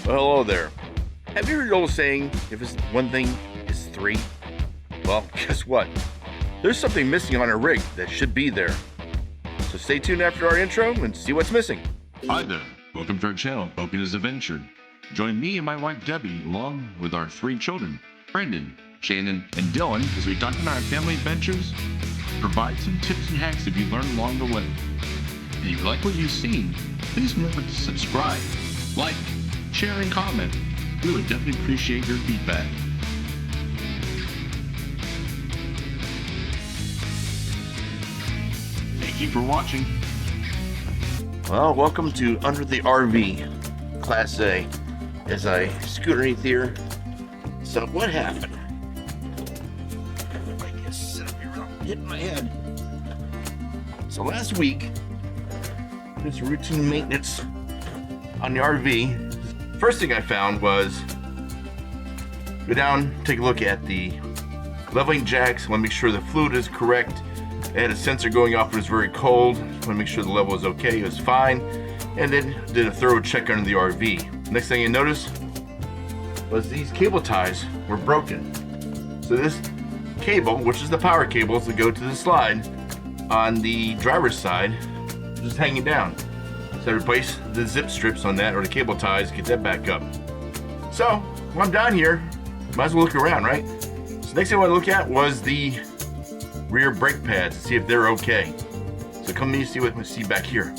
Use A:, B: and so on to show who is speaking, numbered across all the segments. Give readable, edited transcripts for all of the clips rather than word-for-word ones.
A: Well, hello there. Have you heard the old saying, if it's one thing, it's three? Well, guess what? There's something missing on our rig that should be there. So stay tuned after our intro and see what's missing.
B: Hi there. Welcome to our channel, Focus Adventure. Join me and my wife Debbie, along with our 3 children, Brandon, Shannon, and Dylan, as we document our family adventures, provide some tips and hacks that you learn along the way. And if you like what you've seen, please remember to subscribe, like, share, and comment. We would definitely appreciate your feedback. Thank you for watching.
A: Well, welcome to Under the RV, Class A, as I scoot underneath here. So what happened? I guess hitting my head. So last week, there's routine maintenance on the RV. First thing I found was go down, take a look at the leveling jacks. Want to make sure the fluid is correct. I had a sensor going off when it was very cold. Want to make sure the level was okay. It was fine. And then did a thorough check under the RV. Next thing I noticed was these cable ties were broken. So this cable, which is the power cables that go to the slide on the driver's side, is just hanging down. So I replaced the zip strips on that, or the cable ties, get that back up. So while I'm down here, might as well look around, right? So next thing I want to look at was the rear brake pads, see if they're okay. So come and see what we see back here.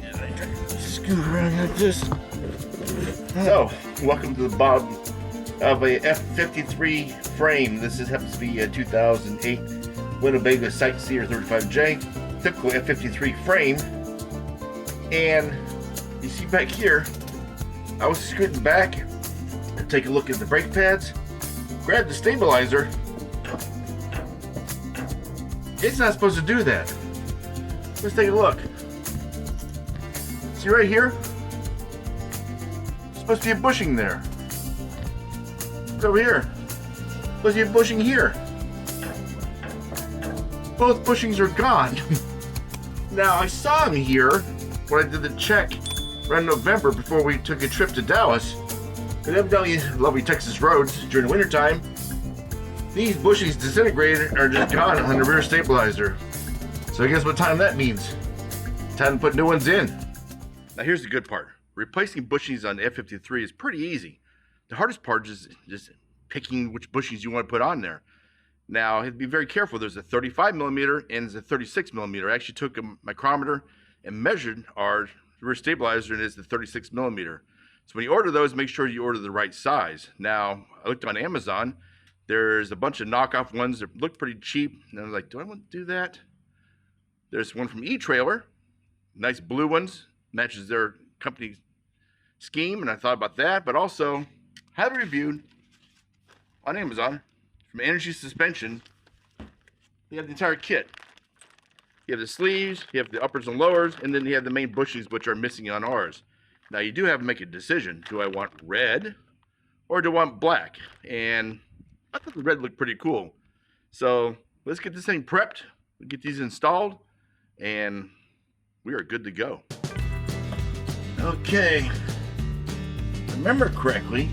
A: And I try to scoot around like this. So, welcome to the bottom of a F53 frame. This happens to be a 2008 Winnebago Sightseer 35J, typical F53 frame. And you see back here, I was scooting back to take a look at the brake pads, grab the stabilizer. It's not supposed to do that. Let's take a look. See right here? There's supposed to be a bushing there. Look over here. Supposed to be a bushing here. Both bushings are gone. Now I saw them here when I did the check around November before we took a trip to Dallas. And evidently, lovely Texas roads during the wintertime, these bushings disintegrated are just gone on the rear stabilizer. So guess what time that means? Time to put new ones in. Now here's the good part. Replacing bushings on the F53 is pretty easy. The hardest part is just picking which bushings you want to put on there. Now, you have to be very careful. There's a 35 millimeter and there's a 36 millimeter. I actually took a micrometer and measured our rear stabilizer, and it's the 36 millimeter. So when you order those, make sure you order the right size. Now, I looked on Amazon. There's a bunch of knockoff ones that look pretty cheap. And I was like, do I want to do that? There's one from E-Trailer. Nice blue ones. Matches their company scheme. And I thought about that. But also, had it reviewed on Amazon from Energy Suspension. You have the entire kit. You have the sleeves, you have the uppers and lowers, and then you have the main bushings, which are missing on ours. Now, you do have to make a decision. Do I want red or do I want black? And I thought the red looked pretty cool. So let's get this thing prepped, get these installed, and we are good to go. Okay, if I remember correctly,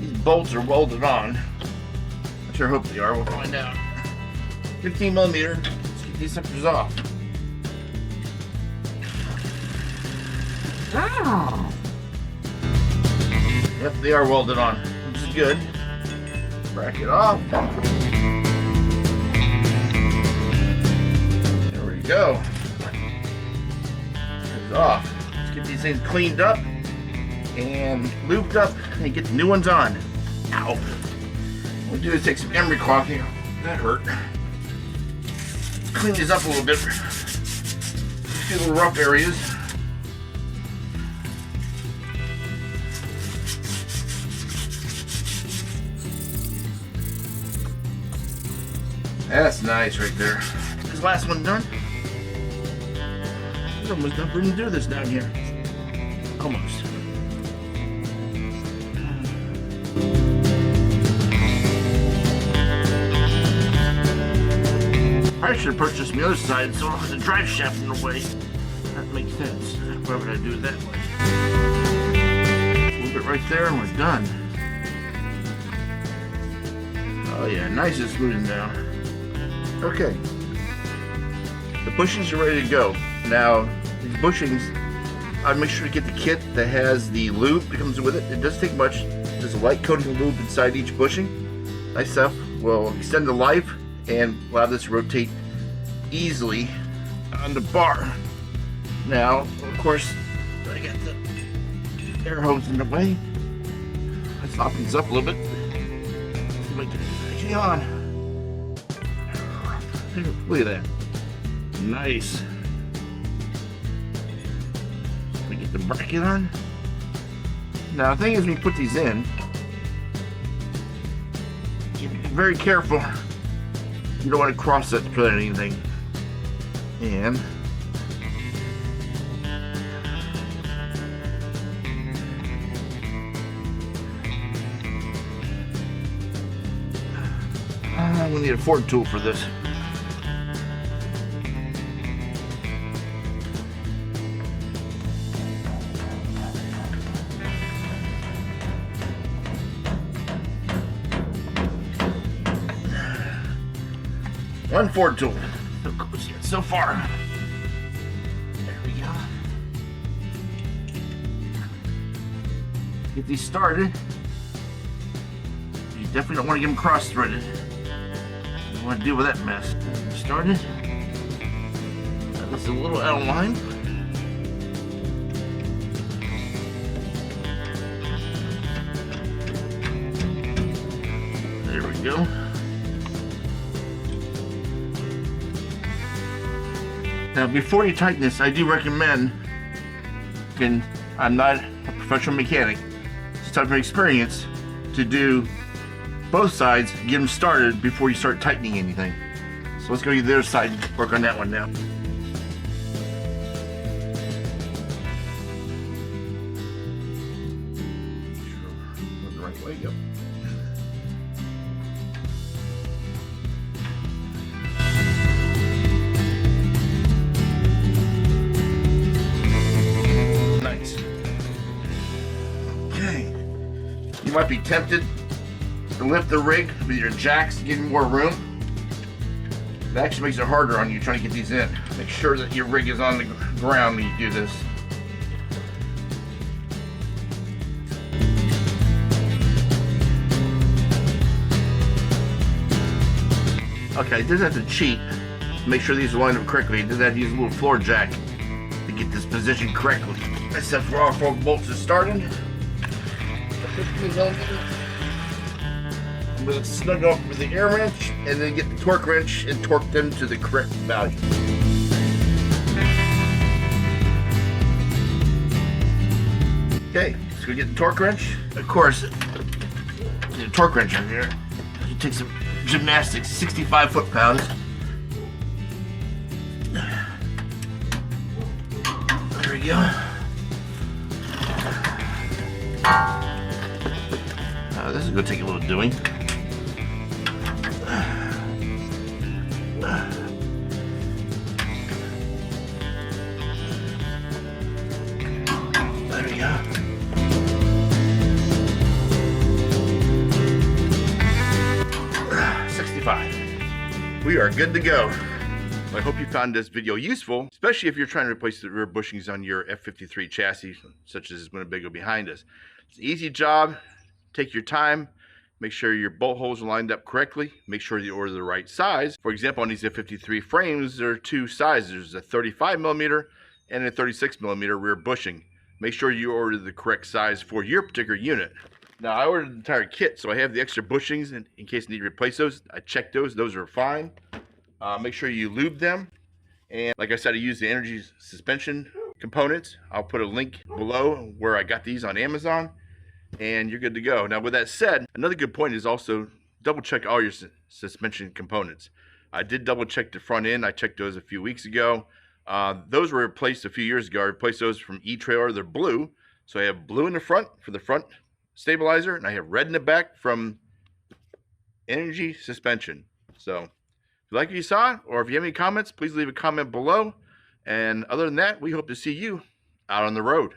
A: these bolts are welded on. I sure hope they are, we'll find out. 15 millimeter, let's get these suckers off. Oh. Yep, they are welded on, which is good. Bracket it off. There we go. It's off. Let's get these things cleaned up and looped up and get the new ones on. Ow. What we'll do is take some emery cloth here. That hurt. Clean these up a little bit. A few little rough areas. That's nice right there. This last one done. There's almost enough room to do this down here. Almost. I should have purchased the other side so I don't have the drive shaft in the way. That makes sense. Why would I do it that way? right there and we're done. Oh yeah, nice and smooth now. Okay. The bushings are ready to go. Now, these bushings, I'd make sure to get the kit that has the lube that comes with it. It doesn't take much. There's a light coating of lube inside each bushing. Nice stuff. Will extend the life and allow this to rotate easily on the bar. Now, of course, I got the air hose in the way. Let's soften this up a little bit. See if I can get it actually on. Look at that. Nice. Let me get the bracket on. Now, the thing is, when you put these in, you be very careful. You don't want to cross that to put anything. And we need a fork tool for this. One fork tool. So close yet so far. There we go. Get these started. You definitely don't want to get them cross-threaded. You don't want to deal with that mess. Started. That's a little out of line. There we go. Now, before you tighten this, I do recommend, I'm not a professional mechanic, it's time for experience to do both sides, get them started before you start tightening anything. So let's go to the other side and work on that one now. Go the right way, yep. You might be tempted to lift the rig with your jacks to give you more room. It actually makes it harder on you trying to get these in. Make sure that your rig is on the ground when you do this. Okay, I did have to cheat. Make sure these are lined up correctly. I did have to use a little floor jack to get this position correctly. I set for all 4 bolts is starting. 15 millimeter. I'm going to snug off with the air wrench and then get the torque wrench and torque them to the correct value. Okay, let's go get the torque wrench. Of course, the torque wrench in here. You take some gymnastics, 65 foot-pounds. There we go. This is going to take a little doing. There we go. We are good to go. I hope you found this video useful, especially if you're trying to replace the rear bushings on your F53 chassis, such as this Winnebago behind us. It's an easy job. Take your time. Make sure your bolt holes are lined up correctly. Make sure you order the right size. For example, on these F53 frames, there are 2 sizes. There's a 35 millimeter and a 36 millimeter rear bushing. Make sure you order the correct size for your particular unit. Now, I ordered the entire kit, so I have the extra bushings in case I need to replace those. I checked those. Those are fine. Make sure you lube them. And like I said, I use the energy suspension components. I'll put a link below where I got these on Amazon. And you're good to go. Now, with that said, another good point is also double check all your suspension components. I did double check the front end. I checked those a few weeks ago. Those were replaced a few years ago. I replaced those from E-Trailer. They're blue. So I have blue in the front for the front stabilizer, and I have red in the back from energy suspension. So if you like what you saw, or if you have any comments, please leave a comment below. And other than that, we hope to see you out on the road.